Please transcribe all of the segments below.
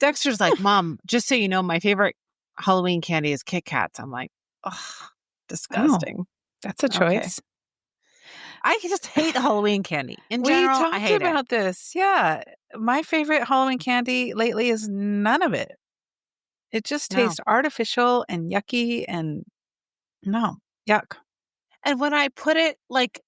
Dexter's like, Mom, just so you know, my favorite Halloween candy is Kit Kats. I'm like, oh, disgusting. That's a choice. I just hate Halloween candy. In We general, I talked hate it. about this. Yeah. My favorite Halloween candy lately is none of it. It just No. tastes artificial and yucky and no, yuck. And when I put it, like,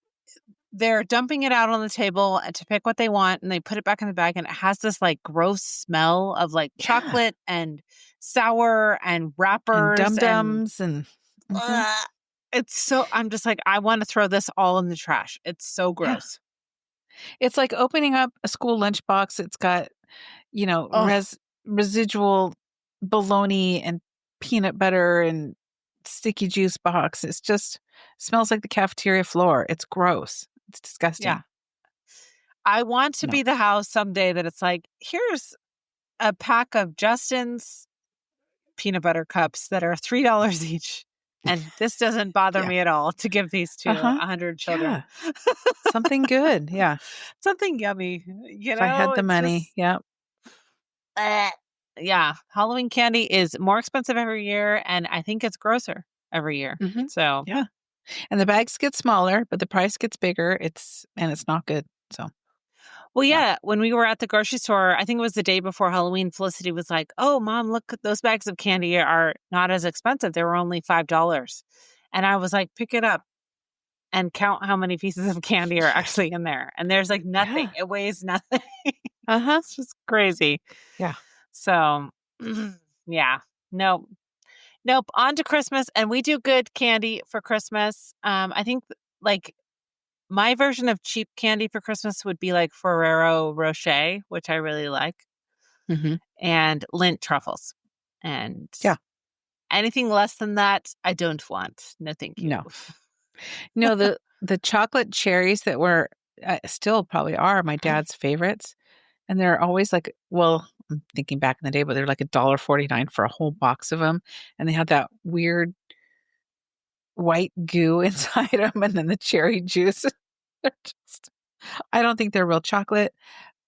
they're dumping it out on the table and to pick what they want, and they put it back in the bag, and it has this, like, gross smell of, like, Yeah. chocolate and sour and And wrappers and dum-dums and it's so I'm just like, I wanna throw this all in the trash. It's so yeah. gross. It's like opening up a school lunchbox. It's got, Oh, residual bologna and peanut butter and sticky juice box. It's just smells like the cafeteria floor. It's gross. It's yeah. disgusting. I want to No. be the house someday that it's like, "Here's a pack of Justin's peanut butter cups that are $3 each, and this doesn't bother Yeah. me at all to give these to Uh-huh. 100 Yeah. children." Something good. Yeah. Something yummy, If I had the It's money. just Yeah. eh. Yeah, Halloween candy is more expensive every year, and I think it's grosser every year. Mhm. So, Yeah. And the bags get smaller, but the price gets bigger. It's not good. So, well, yeah. yeah, when we were at the grocery store, I think it was the day before Halloween, Felicity was like, "Oh, Mom, look, those bags of candy are not as expensive. They were only $5." And I was like, "Pick it up and count how many pieces of candy are actually in there." And there's, like, nothing. Yeah. It weighs nothing. Uh-huh. It's just crazy. Yeah. So, yeah. Nope. Nope, on to Christmas, and we do good candy for Christmas. I think, like, my version of cheap candy for Christmas would be, like, Ferrero Rocher, which I really like, Mhm. and Lindt truffles. And Yeah. anything less than that, I don't want. No, thank you. No. No, the chocolate cherries that were still probably are my dad's favorites, and they're always like, well, I'm thinking back in the day, but they're like $1.49 for a whole box of them, and they have that weird white goo inside them, and then the cherry juice. They're just I don't think they're real chocolate.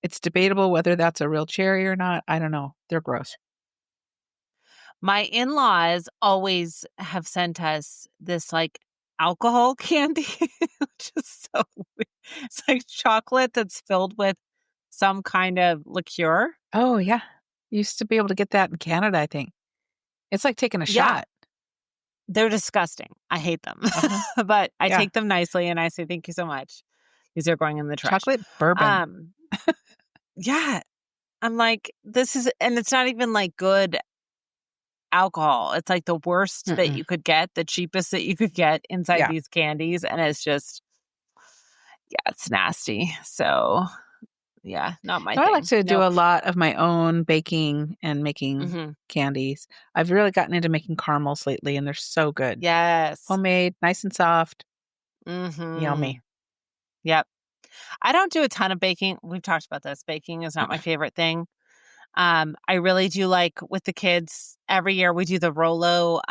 It's debatable whether that's a real cherry or not. I don't know. They're gross. My in-laws always have sent us this, like, alcohol candy, which is so weird. It's like chocolate that's filled with some kind of liqueur. Oh, yeah. Used to be able to get that in Canada, I think. It's like taking a Yeah, shot. they're disgusting. I hate them. Uh-huh. But I Yeah. take them nicely and I say, "Thank you so much. These are going in the trash." Chocolate bourbon. Um, yeah, I'm like, this is and it's not even, like, good alcohol. It's, like, the worst that Mm-mm. you could get, the cheapest that you could get inside Yeah. these candies, and it's just yeah, it's nasty. So, yeah, not my No, I like thing. to do Nope. a lot of my own baking and making Mhm. candies. I've really gotten into making caramels lately, and they're so good. Yes. Homemade, nice and soft, Mhm. yummy. Yep. I don't do a ton of baking. We've talked about this. Baking is not my favorite thing. I really do like with the kids, every year we do the Rolo,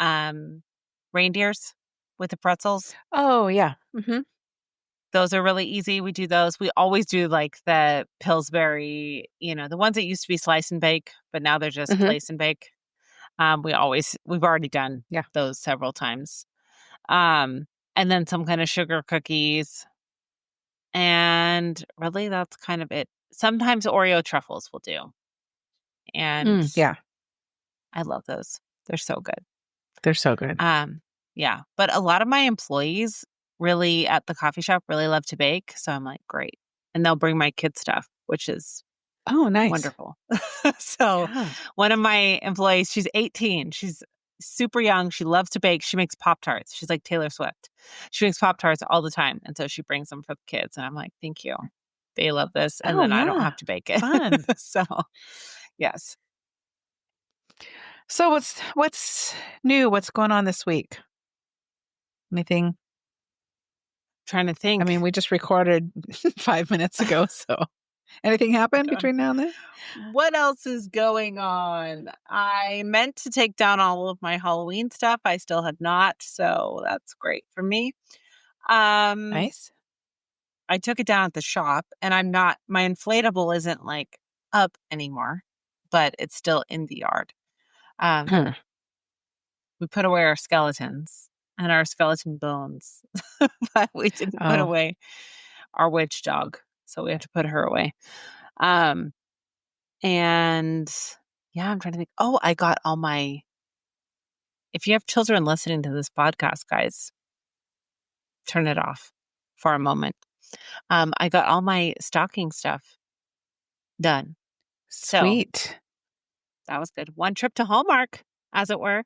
reindeers with the pretzels. Oh, yeah. Mhm. Those are really easy. We do those. We always do, like, the Pillsbury, the ones that used to be slice and bake, but now they're just Mhm. place and bake. We've already done Yeah. those several times. Um, and then some kind of sugar cookies, and really that's kind of it. Sometimes Oreo truffles will do, and Yeah. I love those. They're so good. They're so good. Yeah, but a lot of my employees really at the coffee shop really love to bake, so I'm like, "Great." And they'll bring my kid stuff, which is Oh, nice. wonderful. So, Yeah. one of my employees, she's 18, she's super young, she loves to bake, she makes Pop-Tarts, she's like Taylor Swift. She makes Pop-Tarts all the time, and so she brings them for the kids, and I'm like, "Thank you. They love this, and Oh, then I don't yeah. have to bake it." Fun. So, yes. So what's new? What's going on this week? Anything? Trying to I think. mean, we just recorded 5 minutes ago, so anything happened God. between now and then? What else is going on? I meant to take down all of my Halloween stuff. I still have not, so that's great for me. Um, Nice. I took it down at the shop and my inflatable isn't like up anymore. but it's still in the yard. Um, we put away our skeletons and our skeleton bones, but we didn't put Oh, away our witch dog. So we have to put her away. Um, and yeah, I'm trying to think. Oh, I got all my, if you have children listening to this podcast, guys, turn it off for a moment. I got all my stocking stuff done. So sweet. that was good. One trip to Hallmark, as it were.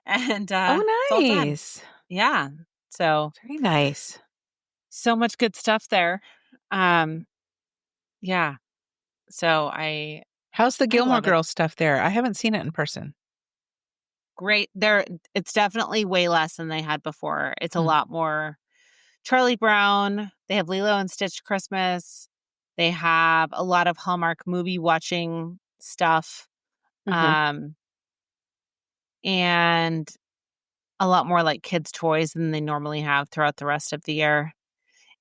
And it's Oh, all done. nice. Yeah. So Very nice. so much good stuff there. Um, yeah. So How's the I Gilmore love it. Girls stuff there? I haven't seen it in person. Great. It's definitely way less than they had before. It's a Mm. lot more Charlie Brown. They have Lilo and Stitch Christmas. They have a lot of Hallmark movie watching stuff. Hmm. Um, and a lot more like kids' toys than they normally have throughout the rest of the year.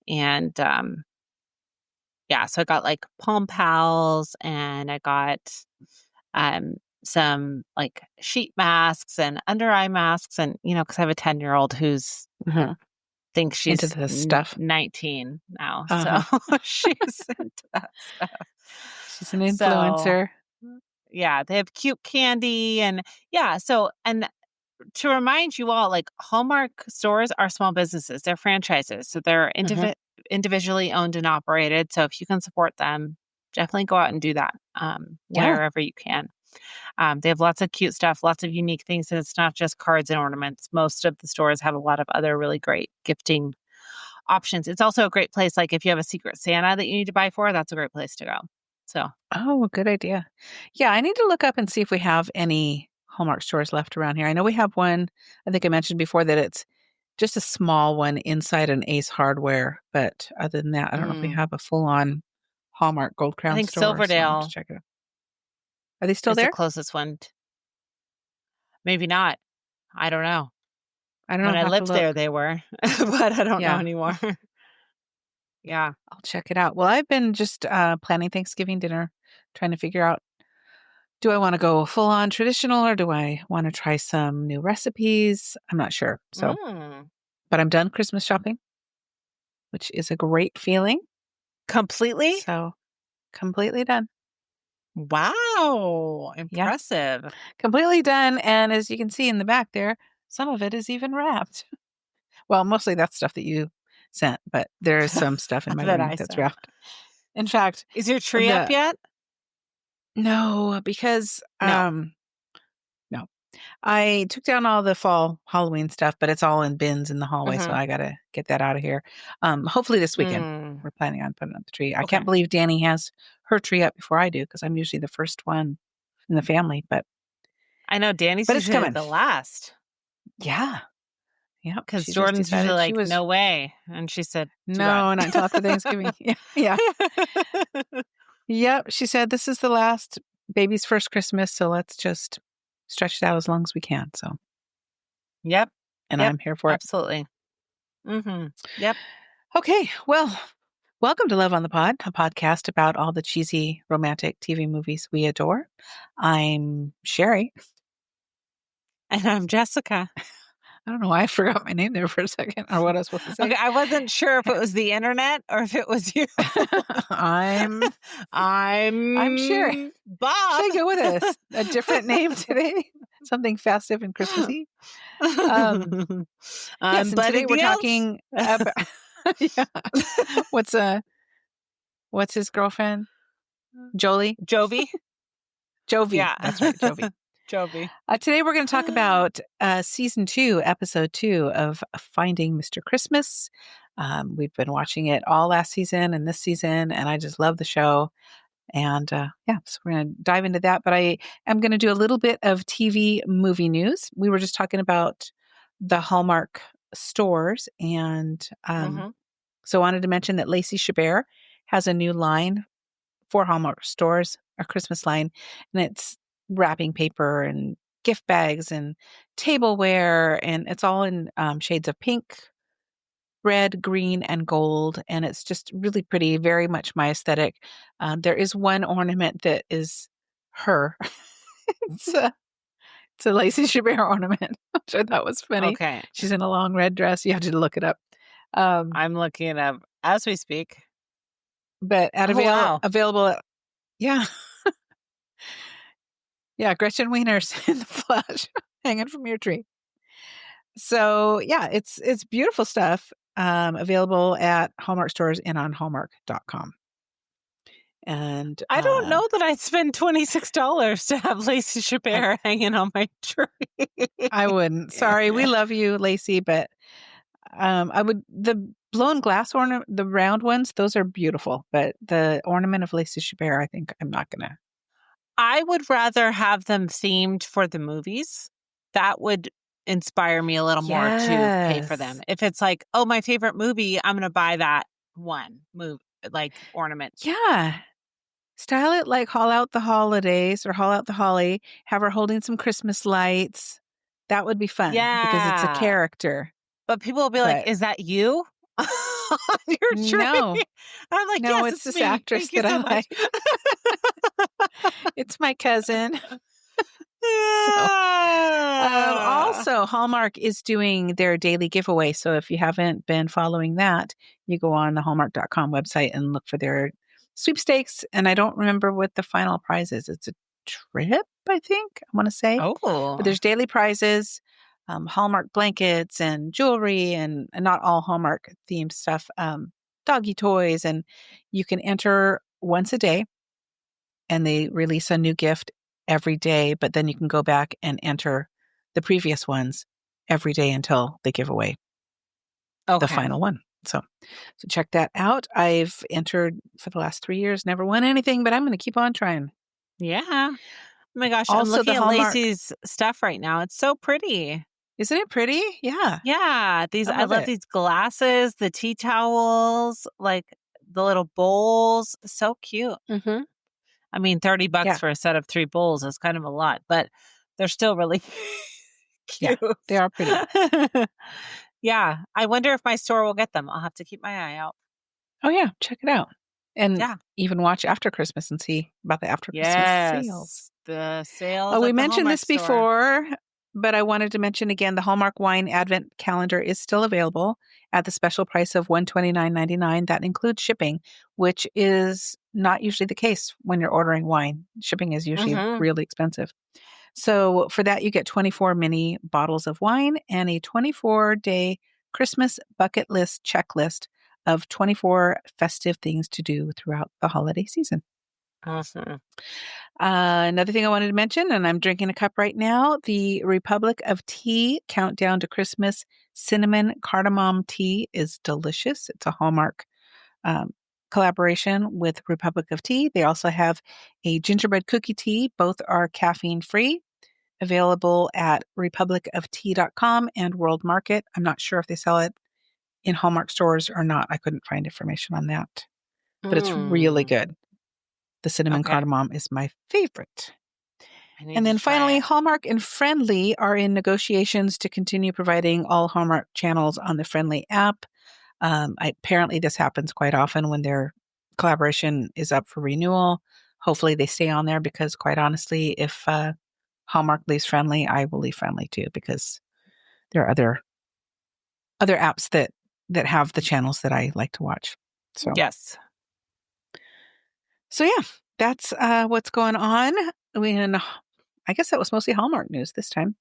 And yeah, so I got like Palm Pals and I got some like sheet masks and under eye masks. And, because I have a 10-year-old who's Hmm. thinks Into she's the stuff. 19 now. So Uh-huh. she's into that stuff. She's an So influencer. yeah, they have cute candy and yeah. So, and to remind you all, like Hallmark stores are small businesses, they're franchises. So they're Hmm. individually owned and operated. So if you can support them, definitely go out and do that Yeah. wherever you can. They have lots of cute stuff, lots of unique things. And it's not just cards and ornaments. Most of the stores have a lot of other really great gifting options. It's also a great place. Like if you have a secret Santa that you need to buy for, that's a great place to go. So, Oh, good idea. Yeah, I need to look up and see if we have any Hallmark stores left around here. I know we have one. I think I mentioned before that it's just a small one inside an Ace Hardware. But other than that, I don't know if we mm, have a full on Hallmark Gold I Crown think store. So I'll have to Silverdale check it out. Are they still is the there? closest one. Maybe not. I don't know. I don't know. When I'll I have to lived there, look. they were, but I don't know Yeah, anymore. Yeah. I'll check it out. Well, I've been just planning Thanksgiving dinner, trying to figure out, do I want to go full on traditional or do I want to try some new recipes? I'm not sure. So, Mm. but I'm done Christmas shopping, which is a great feeling. Completely? So, completely done. Wow. Yeah, Impressive. completely done. And as you can see in the back there, some of it is even wrapped. Well, mostly that's stuff that you sent, but there is some stuff in my That room I that's sent. wrapped. In fact, Is your tree up the yet? no, because No. no. I took down all the fall Halloween stuff, but it's all in bins in the hallway, so Mm-hmm. I gotta get that out of here. Hopefully this weekend. Mm. We're planning on putting up the tree. I Okay. can't believe Danny has her tree up before I do because I'm usually the first one in the family, I know Danny's but it's usually like coming. the last Yeah. Yep. because She just Jordan's usually decided she like, was no way. And she said, too bad. no, not until after Thanksgiving. Yeah. Yeah. Yep. She said this is the last baby's first Christmas, so let's just stretch it out as long as we can. So, Yep. and Yep. I'm here for it. Absolutely. Mm-hmm. Yep. Okay. Well, welcome to Love on the Pod, a podcast about all the cheesy romantic TV movies we adore. I'm Sherry. And I'm Jessica. I don't know why I forgot my name there for a second or what I was supposed to say. Okay, I wasn't sure if it was the internet or if it was you. I'm Sherry. I'm Should Bob. I go with a different name today? Something festive and Christmassy? Um, yes, I'm and Buddy today we're the talking Elf. about yeah. What's what's his girlfriend? Jolie? Jovi. Jovi. Yeah. That's right, Jovi. Jovi. Today we're going to talk about season 2, episode 2 of Finding Mr. Christmas. We've been watching it all last season and this season, and I just love the show. And yeah, so we're going to dive into that. But I am going to do a little bit of TV movie news. We were just talking about the Hallmark stores. And Hmm. so I wanted to mention that Lacey Chabert has a new line for Hallmark stores, a Christmas line, and it's wrapping paper and gift bags and tableware. And it's all in shades of pink, red, green, and gold. And it's just really pretty, very much my aesthetic. There is one ornament that is her. It's it's a Lacey Chabert ornament, which I thought was funny. Okay. She's in a long red dress. You have to look it up. Um, I'm looking it up as we speak. but at Oh, wow. available, yeah, yeah, Gretchen Wiener's in the flesh, hanging from your tree. So yeah, it's beautiful stuff. Available at Hallmark stores and on Hallmark.com. And I don't know that I'd spend $26 to have Lacey I Chabert hanging on my tree. I wouldn't. Sorry, we love you, Lacey, but I would the blown glass ornament, the round ones, those are beautiful. But the ornament of Lacey Chabert, I think I'm not gonna. I would rather have them themed for the movies. That would inspire me a little more to pay for them. Yes. If it's like, oh, my favorite movie, I'm going to buy that one move like ornament. Yeah. Style it like Haul Out the Holidays or Haul Out the Holly. Have her holding some Christmas lights. That would be fun because it's a Yeah. character. But people will be like, But is that you on your no, tree? I'm like, no, yes, it's it's this me. actress Thank you that I so much. like. It's my cousin. So, Yeah. also, Hallmark is doing their daily giveaway. So if you haven't been following that, you go on the Hallmark.com website and look for their sweepstakes. And I don't remember what the final prize is. It's a trip, I think, I want to say. But Oh. there's daily prizes, Hallmark blankets and jewelry, and not all Hallmark themed stuff, doggy toys. And you can enter once a day and they release a new gift every day, but then you can go back and enter the previous ones every day until they give away the Okay. final one. So check that out. I've entered for the last 3 years, never won anything, but I'm going to keep on trying. Yeah. Oh my gosh, I'm Also, the looking at Hallmark, Lacey's stuff right now. It's so pretty. isn't it pretty? Yeah, Yeah, these I I love love it. these glasses, the tea towels, like the little bowls. So cute. Hmm. I mean, $30 Yeah, for a set of 3 bowls is kind of a lot, but they're still really yeah, cute. they are pretty. Yeah, I wonder if my store will get them. I'll have to keep my eye out. Oh, yeah, check it out. And Yeah. even watch after Christmas and see about the after Christmas sales. Yes, the sales Well, we at the mentioned Hallmark this store. before, but I wanted to mention again the Hallmark Wine Advent Calendar is still available at the special price of $129.99. That includes shipping, which is not usually the case when you're ordering wine. Shipping is usually Mhm. really expensive. So for that, you get 24 mini bottles of wine and a 24-day Christmas bucket list checklist of 24 festive things to do throughout the holiday season. Awesome. Another thing I wanted to mention, and I'm drinking a cup right now, the Republic of Tea Countdown to Christmas Cinnamon Cardamom Tea is delicious. It's a Hallmark um, collaboration with Republic of Tea. They also have a gingerbread cookie tea. Both are caffeine free, available at republicoftea.com and World Market. I'm not sure if they sell it in Hallmark stores or not. I couldn't find information on that, but it's really Mm. good. The cinnamon Okay, cardamom is my favorite. I need And to then try finally, it. Hallmark and Friendly are in negotiations to continue providing all Hallmark channels on the Friendly app. Apparently, this happens quite often when their collaboration is up for renewal. Hopefully, they stay on there because, quite honestly, if Hallmark leaves Friendly, I will leave Friendly too because there are other apps that have the channels that I like to watch. So, Yes. so yeah, that's what's going on. I guess that was mostly Hallmark news this time.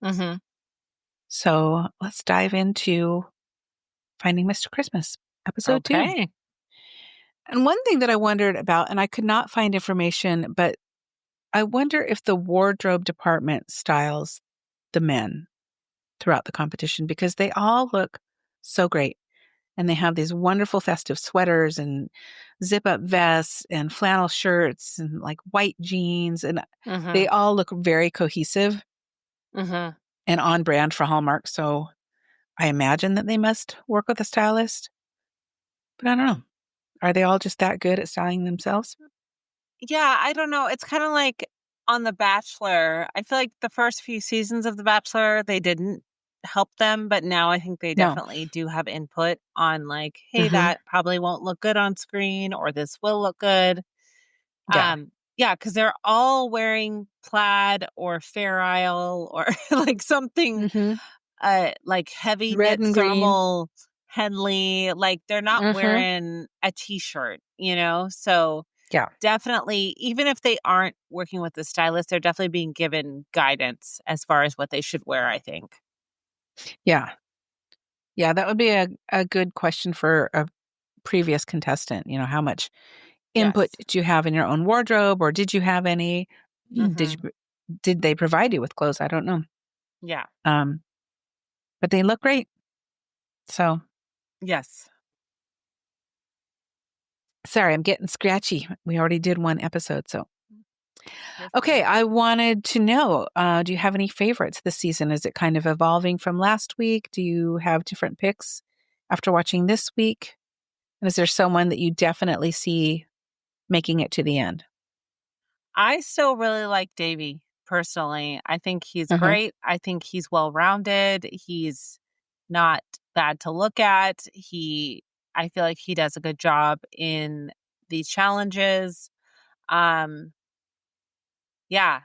Mhm. So let's dive into Finding Mr. Christmas, episode 2. Okay. And one thing that I wondered about, and I could not find information, but I wonder if the wardrobe department styles the men throughout the competition because they all look so great. And they have these wonderful festive sweaters and zip up vests and flannel shirts and like white jeans. And they Mhm. all look very cohesive Mhm. and on brand for Hallmark. So I imagine that they must work with a stylist, but I don't know. Are they all just that good at styling themselves? Yeah, I don't know. It's kind of like on The Bachelor. I feel like the first few seasons of The Bachelor, they didn't help them, but now I think they No. definitely do have input on like, hey, Hmm. that probably won't look good on screen or this will look good. Yeah. Yeah, because they're all wearing plaid or Fair Isle or like something, Mhm. like heavy Red knit and green. thermal Henley. Like they're not Mhm. wearing a t-shirt, you know? So Yeah. definitely, even if they aren't working with the stylist, they're definitely being given guidance as far as what they should wear, I think. Yeah. Yeah, that would be a good question for a previous contestant, how much input Yes. did you have in your own wardrobe, or did you have any? Did Mhm. you did they provide you with clothes? I don't know. Yeah. Um, but they look great. So, Yes. sorry, I'm getting scratchy. We already did one episode, so. You're Okay, fine. I wanted to know, do you have any favorites this season? Is it kind of evolving from last week? Do you have different picks after watching this week? And is there someone that you definitely see making it to the end? I still really like Davy personally. I think he's Mhm, great. I think he's well-rounded. He's not bad to look at. I feel like he does a good job in these challenges. Um, yeah,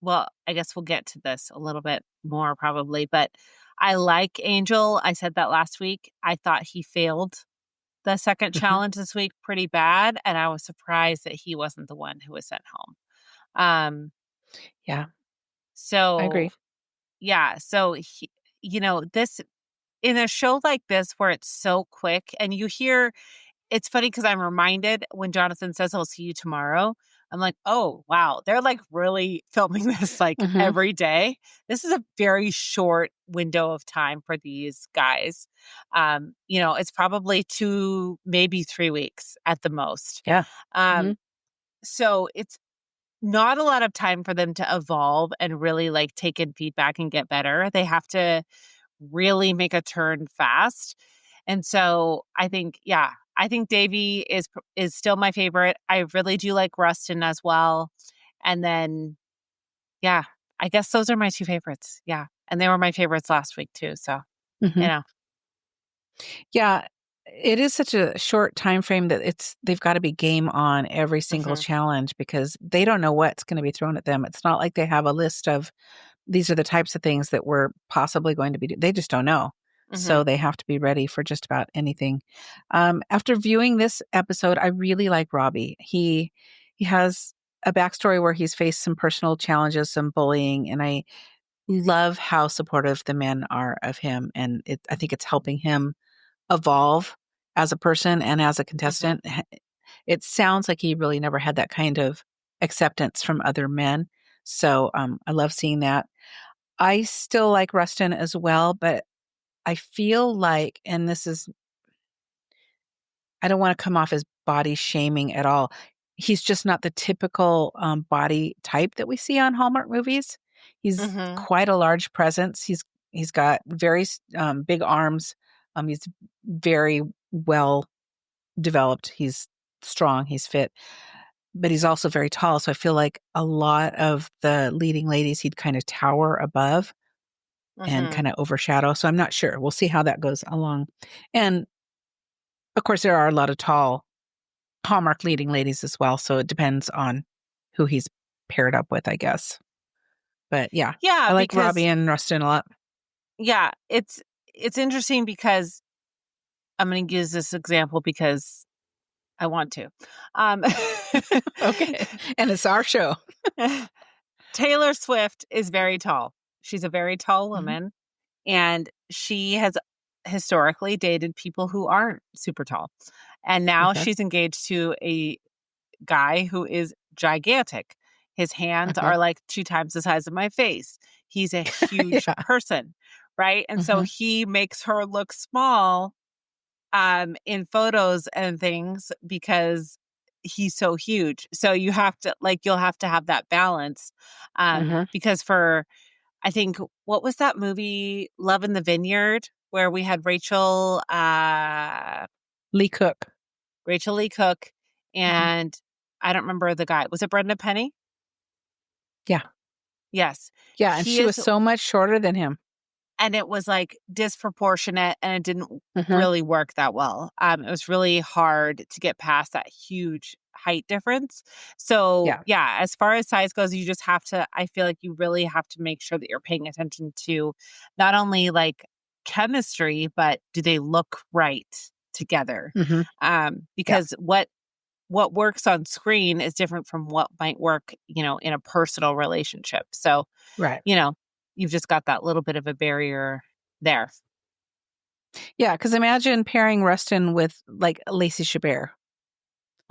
well, I guess we'll get to this a little bit more probably, but I like Angel. I said that last week. I thought he failed the second mhm. challenge this week pretty bad, and I was surprised that he wasn't the one who was sent home. Um, Yeah, I so agree. yeah, so this in a show like this where it's so quick and you hear it's funny because I'm reminded when Jonathan says he'll see you tomorrow, I'm like, "Oh, wow. They're, like, really filming this, like, Mhm. every day." This is a very short window of time for these guys. It's probably 2, maybe 3 weeks at the most. Yeah. Um, Mhm, so it's not a lot of time for them to evolve and really, like, take in feedback and get better. They have to really make a turn fast. And so I think Davy is still my favorite. I really do like Rustin as well. And then yeah, I guess those are my 2 favorites. Yeah. And they were my favorites last week too. So, you mhm. know. Yeah, it is such a short time frame that they've gotta be game on every single Mhm. challenge because they don't know what's gonna be thrown at them. It's not like they have a list of, "These are the types of things that we're possibly going to be" they just don't know. So Mhm. they have to be ready for just about anything. After viewing this episode, I really like Robbie. He has a backstory where he's faced some personal challenges, some bullying, and I love how supportive the men are of him, and I think it's helping him evolve as a person and as a Mhm. contestant. It sounds like he really never had that kind of acceptance from other men. So, I love seeing that. I still like Rustin as well, but I feel like, and this is, I don't want to come off as body shaming at all. He's just not the typical body type that we see on Hallmark movies. He's Mhm. quite a large presence. He's got very big arms. He's very well developed. He's strong. He's fit, but he's also very tall. So I feel like a lot of the leading ladies he'd kind of tower above and Mhm. kind of overshadow. So I'm not sure. We'll see how that goes along. And of course, there are a lot of tall Hallmark leading ladies as well. So it depends on who he's paired up with, I guess. But yeah, Yeah, I like Robbie because and Rustin a lot. yeah, it's interesting because I'm gonna use this example because I want to. Um Okay. And it's our show. Taylor Swift is very tall. She's a very tall Mhm. woman, and she has historically dated people who aren't super tall. And now Okay. she's engaged to a guy who is gigantic. His hands Uh-huh. are like 2 times the size of my face. He's a huge Yeah. person, right? And so Mhm. he makes her look small in photos and things because he's so huge. So you'll have to have that balance. Mhm. Because for I think what was that movie, Love in the Vineyard, where we had Lee Cook. Rachel Lee Cook, Mhm. and I don't remember the guy. Was it Brenda Penny? Yeah. Yes. Yeah, and He she was is so much shorter than him. and it was, like, disproportionate, and it didn't Mhm. really work that well. It was really hard to get past that huge height difference. So, Yeah. yeah, as far as size goes, you just have to I feel like you really have to make sure that you're paying attention to not only, like, chemistry, but do they look right together? Mhm. Yeah. Because what works on screen is different from what might work, in a personal relationship. So, Right. you know, you've just got that little bit of a barrier there. Yeah, because imagine pairing Rustin with, like, Lacey Chabert,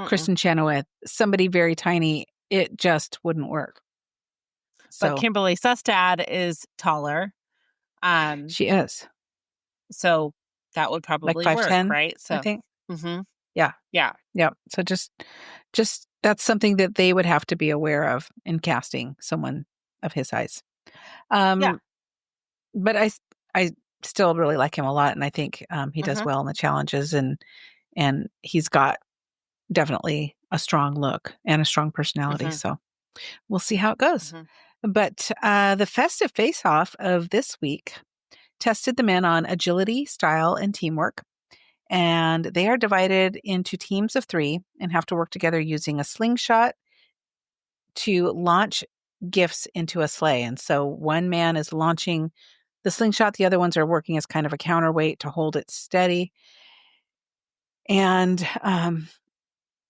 Mm-mm. Kristen Chenoweth, somebody very tiny. It just wouldn't work. But So, Kimberly Sustad is taller. Um, she is, so that would like, probably work, 5'10", right? I So, think. mhm. Yeah. Yeah. Yeah. So just that's something that they would have to be aware of in casting someone of his size. Yeah. Um, but I still really like him a lot, and I think, he does Mhm. well in the challenges, and he's got definitely a strong look and a strong personality, Mhm. so we'll see how it goes. Mhm. But, the festive face-off of this week tested the men on agility, style, and teamwork, and they are divided into teams of 3 and have to work together using a slingshot to launch gifts into a sleigh, and so one man is launching the slingshot, the other ones are working as kind of a counterweight to hold it steady, and,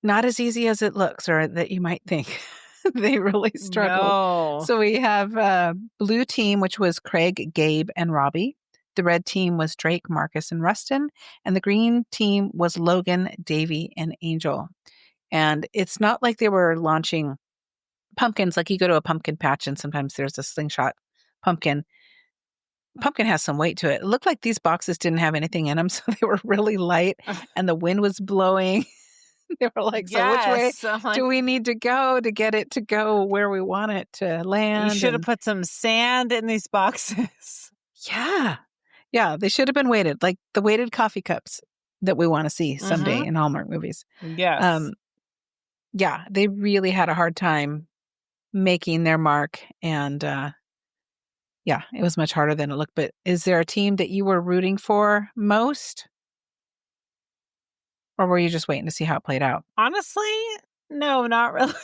not as easy as it looks or that you might think. They really struggled. No. So we have, blue team, which was Craig, Gabe, and Robbie. The red team was Drake, Marcus, and Rustin, and the green team was Logan, Davy, and Angel. And it's not like they were launching pumpkins, like you go to a pumpkin patch and sometimes there's a slingshot pumpkin. Pumpkin has some weight to it. It looked like these boxes didn't have anything in them, so they were really light and the wind was blowing. They were like, "So which way Yes. I'm do like, we need to go to get it to go where we want it to you land?" should have And put some sand in these boxes. yeah. Yeah, they should have been weighted, like the weighted coffee cups that we wanna see someday Mhm. in Hallmark movies. Yes. Um, yeah, they really had a hard time making their mark, and, yeah, it was much harder than it looked, but is there a team that you were rooting for most, or were you just waiting to see how it played out? Honestly, no, not really.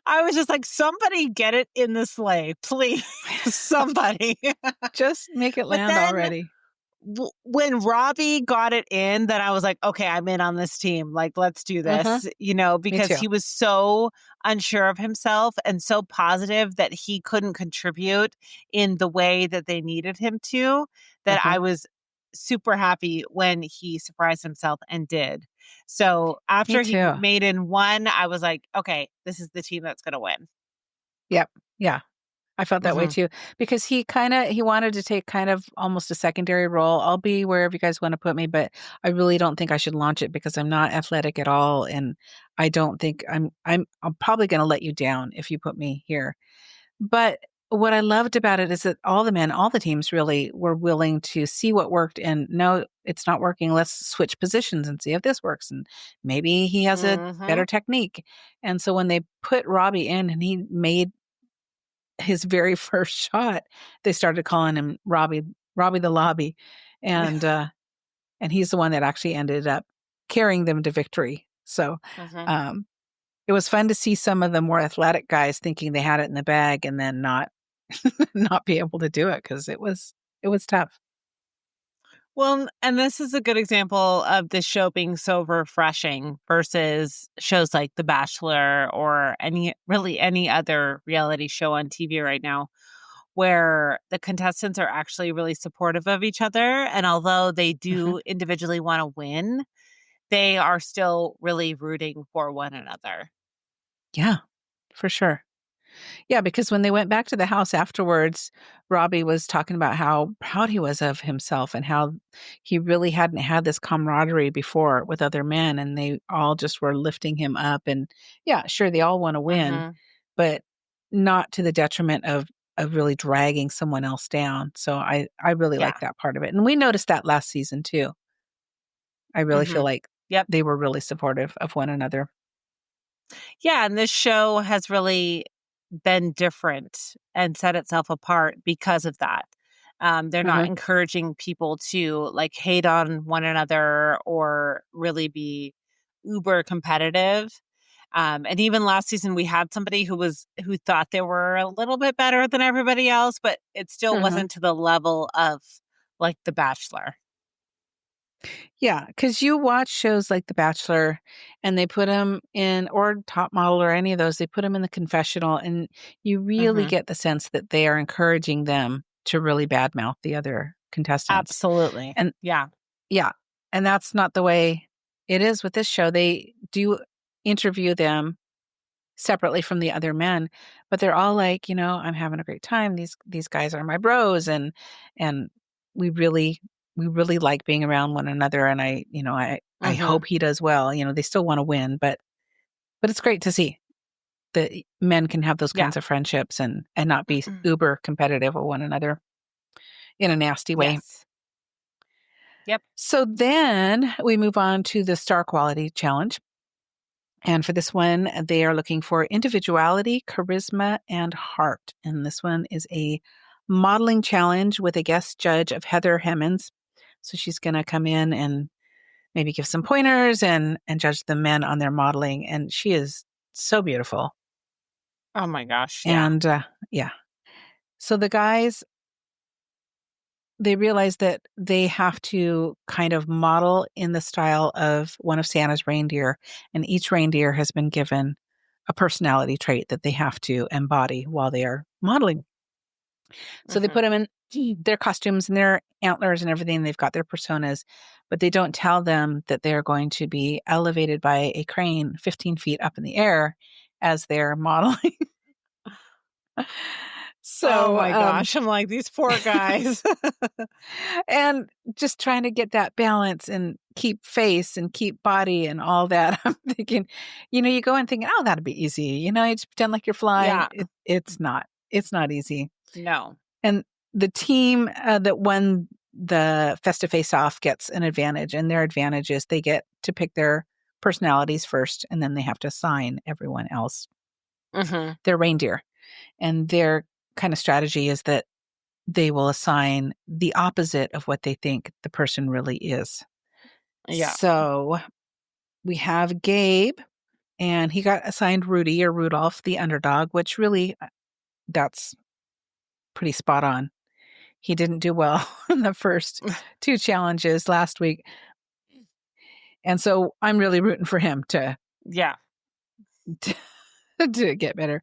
I was just like, "Somebody get it in the sleigh, please, somebody." Just make it But land then already. when Robbie got it in, then I was like, "Okay, I'm in on this team. Like, let's do Mhm. this," Me because too. he was so unsure of himself and so positive that he couldn't contribute in the way that they needed him to, that I Mhm. was super happy when he surprised himself and did. So, Me after he too. made in one, I was like, "Okay, this is the team that's gonna win." Yep. Yeah. I felt that way Mhm. too because he wanted to take kind of almost a secondary role. "I'll be wherever you guys wanna put me, but I really don't think I should launch it because I'm not athletic at all, and I don't think I'm probably gonna let you down if you put me here." But what I loved about it is that all the men, all the teams really were willing to see what worked and, "No, it's not working. Let's switch positions and see if this works, and maybe he has a better Mhm. technique." And so when they put Robbie in and he made his very first shot, they started calling him Robbie the Lobby, and, uh, and he's the one that actually ended up carrying them to victory. So, Mhm. um, it was fun to see some of the more athletic guys thinking they had it in the bag and then not not be able to do it because it was tough. Well, and this is a good example of the show being so refreshing versus shows like The Bachelor or any other reality show on TV right now, where the contestants are actually really supportive of each other. And although they Mhm. do individually want to win, they are still really rooting for one another. Yeah, for sure. Yeah, because when they went back to the house afterwards, Robbie was talking about how proud he was of himself and how he really hadn't had this camaraderie before with other men, and they all just were lifting him up. And yeah, sure, they all want to win, Hmm. but not to the detriment of really dragging someone else down. So I really Yeah. like that part of it, and we noticed that last season too. I really feel Hmm. like Yep. they were really supportive of one another. Yeah. And this show has really been different and set itself apart because of that. They're not Hmm. encouraging people to like hate on one another or really be uber competitive. And even last season, we had somebody who thought they were a little bit better than everybody else, but it still Uh-huh. wasn't to the level of like The Bachelor. Yeah, because you watch shows like The Bachelor and they put them in, or Top Model or any of those, they put them in the confessional, and you really Hmm. get the sense that they are encouraging them to really badmouth the other contestants. Absolutely. And Yeah. yeah, and that's not the way it is with this show. They do interview them separately from the other men, but they're all like, I'm having a great time. These guys are my bros, and we really we really like being around one another, and I Hmm. hope he does well. They still want to win, but it's great to see that men can have those Yeah. kinds of friendships and not be uber competitive with one another in a nasty way. Yes. Yep. So then we move on to the star quality challenge. And for this one, they are looking for individuality, charisma, and heart. And this one is a modeling challenge with a guest judge of Heather Hemmons. So she's going to come in and maybe give some pointers and judge the men on their modeling. And she is so beautiful. Oh my gosh. Yeah. And yeah. So the guys, they realize that they have to kind of model in the style of one of Santa's reindeer, and each reindeer has been given a personality trait that they have to embody while they are modeling. So they Hmm. put them in their costumes and their antlers and everything. They've got their personas, but they don't tell them that they're going to be elevated by a crane 15 feet up in the air as they're modeling. Oh So, my gosh. I'm like, these poor guys. and just trying to get that balance and keep face and keep body and all that. I'm thinking, you go in thinking, oh, that'd be easy. You just pretend like you're flying. Yeah. It's not. It's not easy. No. And the team that won the festive face off gets an advantage, and their advantage is they get to pick their personalities first, and then they have to assign everyone else Hmm. their reindeer. And their kind of strategy is that they will assign the opposite of what they think the person really is. Yeah. So we have Gabe, and he got assigned Rudy or Rudolph, the underdog, which really, that's pretty spot on. He didn't do well in the first two challenges last week. And so I'm really rooting for him Yeah. to, to get better.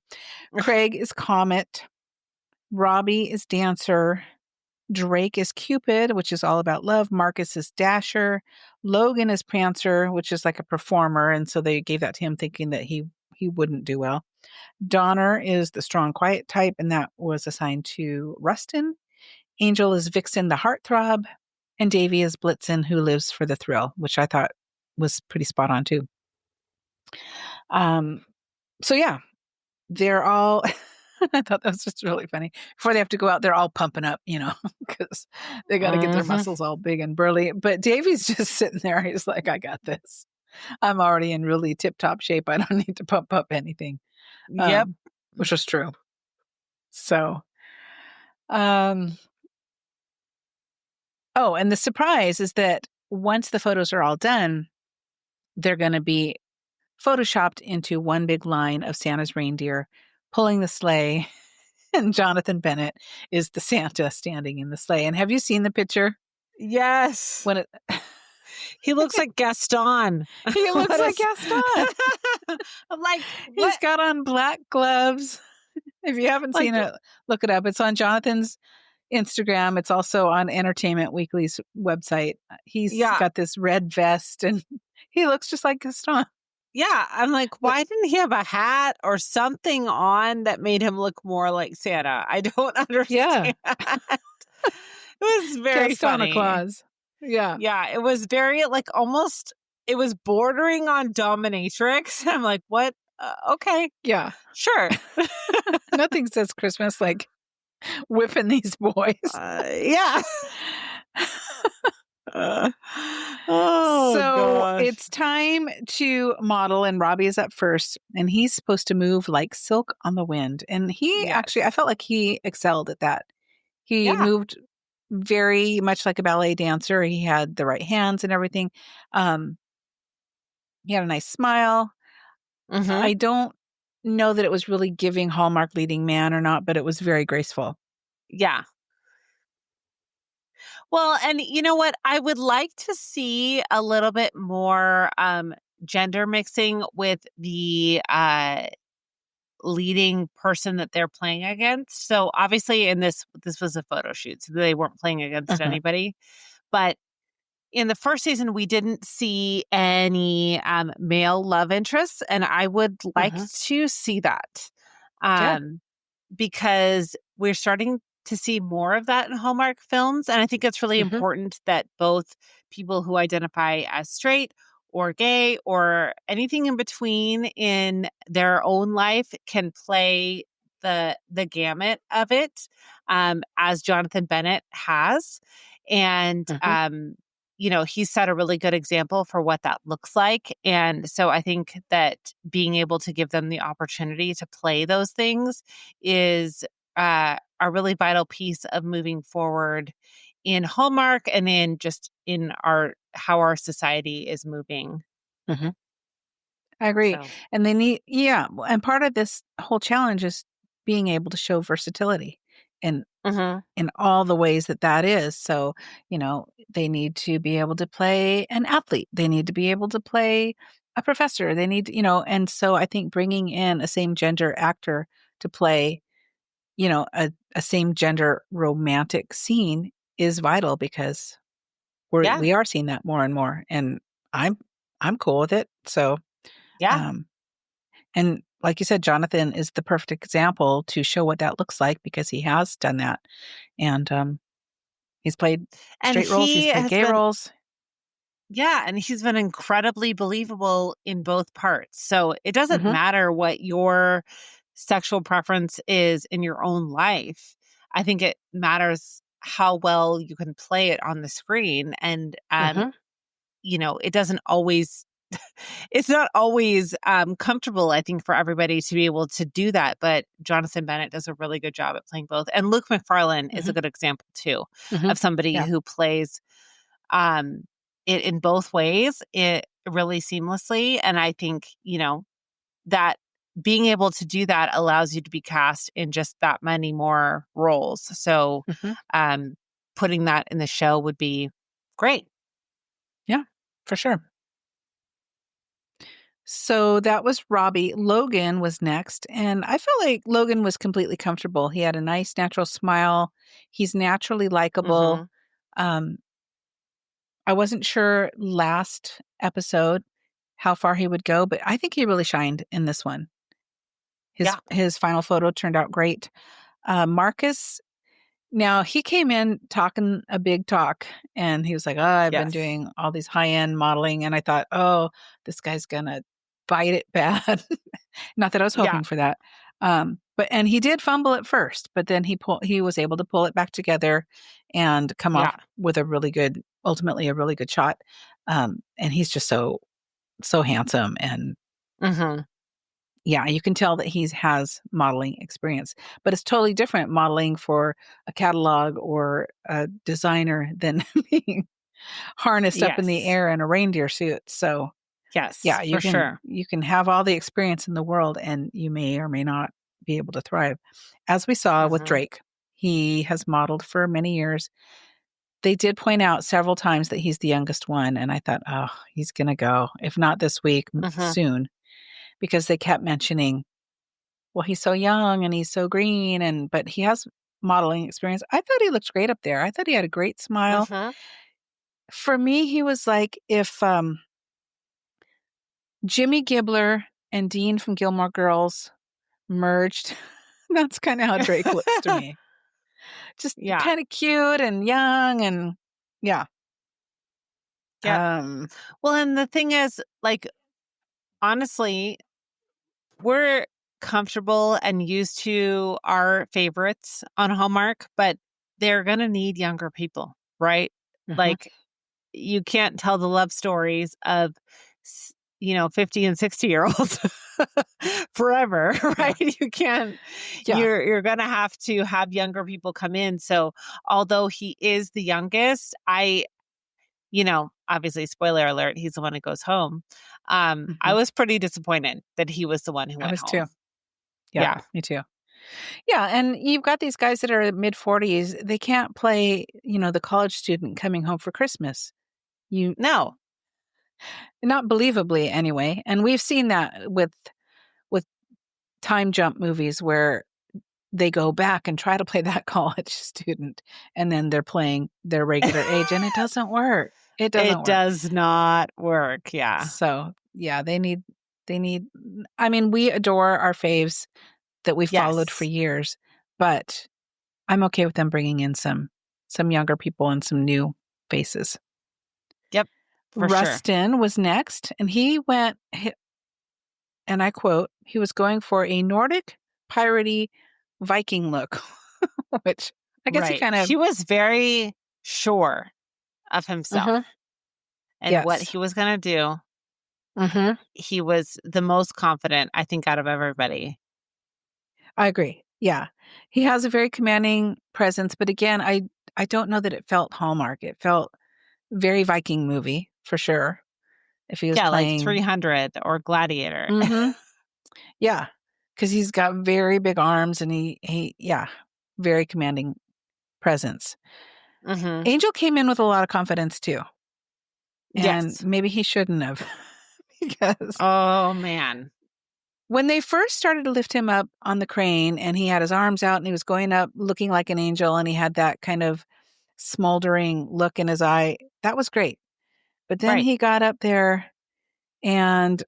Craig is Comet. Robbie is Dancer. Drake is Cupid, which is all about love. Marcus is Dasher. Logan is Prancer, which is like a performer, and so they gave that to him thinking that he wouldn't do well. Donner is the strong, quiet type, and that was assigned to Rustin. Angel is Vixen, the heartthrob, and Davy is Blitzen, who lives for the thrill, which I thought was pretty spot on too. Um, so yeah, they're all. I thought that was just really funny. Before they have to go out, they're all pumping up, because they got to get their Hmm. muscles all big and burly. But Davy's just sitting there. He's like, I got this. I'm already in really tip top shape. I don't need to pump up anything, Yep. which was true. So, um, oh, and the surprise is that once the photos are all done, they're going to be photoshopped into one big line of Santa's reindeer pulling the sleigh. And Jonathan Bennett is the Santa standing in the sleigh. And have you seen the picture Yes. when it He looks like Gaston. he looks What like is Gaston? I'm like, He's what? got on black gloves. If you haven't Like, seen it, look it up. It's on Jonathan's Instagram. It's also on Entertainment Weekly's website. He's yeah. got this red vest and he looks just like Gaston. Yeah. I'm like, But why didn't he have a hat or something on that made him look more like Santa? I don't yeah, understand. It was very Gaston funny. Claus. Yeah, Yeah. It was very, like, almost, it was bordering on dominatrix. I'm like, what? Okay. yeah. Sure. Nothing says Christmas like whipping these boys. Yeah. Uh, oh So gosh. it's time to model, and Robbie is up first, and he's supposed to move like silk on the wind. And he actually, I Yes. felt like he excelled at that. He Yeah. moved very much like a ballet dancer. He had the right hands and everything. Um, He had a nice smile. Mhm. I don't know that it was really giving Hallmark leading man or not, but it was very graceful. Yeah. Well, and you know what? I would like to see a little bit more gender mixing with the leading person that they're playing against. So obviously in this was a photo shoot, so they weren't playing against Mhm, anybody. But in the first season, we didn't see any male love interests, and I would like mhm. to see that. Yeah. Um, because we're starting to see more of that in Hallmark films. And I think it's really Mhm, important that both people who identify as straight or gay or anything in between in their own life can play the gamut of it, as Jonathan Bennett has. And mhm, he's set a really good example for what that looks like. And so I think that being able to give them the opportunity to play those things is a really vital piece of moving forward in Hallmark and in just in our how our society is moving. mhm. I agree. So, And they need yeah, and part of this whole challenge is being able to show versatility in mhm. in all the ways that that is. So, they need to be able to play an athlete. They need to be able to play a professor. They need and so I think bringing in a same gender actor to play, a same gender romantic scene is vital because Yeah, we are seeing that more and more, and I'm I'm cool with it. So, yeah. um and like you said, Jonathan is the perfect example to show what that looks like because he has done that. And he's played And straight roles, he's he played has gay been roles. Yeah, and he's been incredibly believable in both parts. So it doesn't Mhm, matter what your sexual preference is in your own life. I think it matters how well you can play it on the screen. And mhm, it doesn't always it's not always comfortable, I think, for everybody to be able to do that. But Jonathan Bennett does a really good job at playing both. And Luke McFarlane is a mhm, good example too mhm. of somebody Yeah, who plays um, it in both ways, it really seamlessly. And I think, that being able to do that allows you to be cast in just that many more roles. So, mhm. um, putting that in the show would be great. Yeah, for sure. So that was Robbie. Logan was next, and I felt like Logan was completely comfortable. He had a nice natural smile. He's naturally likable. Hmm. Um, I wasn't sure last episode how far he would go, but I think he really shined in this one. His Yeah. his final photo turned out great. Marcus, now he came in talking a big talk, and he was like, "Oh, I've been Yes. doing all these high-end modeling," and I thought, "Oh, this guy's gonna bite it bad." Not that I was Yeah. hoping for that. But and he did fumble at first, but then he was able to pull it back together and come off Yeah. with a really good ultimately a really good shot. And he's just so handsome, and Hmm. yeah, you can tell that he has modeling experience, but it's totally different modeling for a catalog or a designer than being harnessed up in the Yes. air in a reindeer suit. So, yeah, Yes, for sure. you can have all the experience in the world and you may or may not be able to thrive. As we saw with Hmm. Drake, he has modeled for many years. They did point out several times that he's the youngest one, and I thought, "Oh, he's gonna go. If not this week, Hmm. soon." Because they kept mentioning, "Well, he's so young and he's so green," but he has modeling experience. I thought he looked great up there. I thought he had a great smile. Hmm. For me, he was like if, Jimmy Gibbler and Dean from Gilmore Girls merged. That's kinda how Drake looks to me. Just Yeah. kinda cute and young and yeah. Yep. Um, Well, and the thing is, like, honestly, we're comfortable and used to our favorites on Hallmark, but they're gonna need younger people, right? mhm. Like, you can't tell the love stories of 50 and 60-year-olds forever, Yeah. right? You can't Yeah. you're gonna have to have younger people come in. So, although he is the youngest, obviously, spoiler alert, he's the one who goes home. I Mhm. was pretty disappointed that he was the one who I went was too. home. Yeah, Yeah. me too. Yeah, and you've got these guys that are mid-40s, they can't play, the college student coming home for Christmas. You No. Not believably anyway, and we've seen that with time jump movies where they go back and try to play that college student, and then they're playing their regular age, and it doesn't work. It doesn't It work. does not work. Yeah. So, yeah, they need I mean, we adore our faves that we've followed for Yes. years, but I'm okay with them bringing in some younger people and some new faces. Yep. For sure. Rustin was next, and and I quote, he was going for a Nordic piratey Viking look, which I guess he Right. kind of He was very sure of himself Mhm. and what Yes. he was going to do. Mhm. He was the most confident, I think, out of everybody. I agree. Yeah. He has a very commanding presence, but again, I don't know that it felt Hallmark. It felt very Viking movie for sure. If he was Yeah, like playing 300 or Gladiator. Mhm. Yeah. Cuz he's got very big arms and he yeah, very commanding presence. Hmm. Angel came in with a lot of confidence too, and Yes. maybe he shouldn't have because Oh, man. when they first started to lift him up on the crane and he had his arms out and he was going up looking like an angel and he had that kind of smoldering look in his eye, that was great. But then Right. he got up there and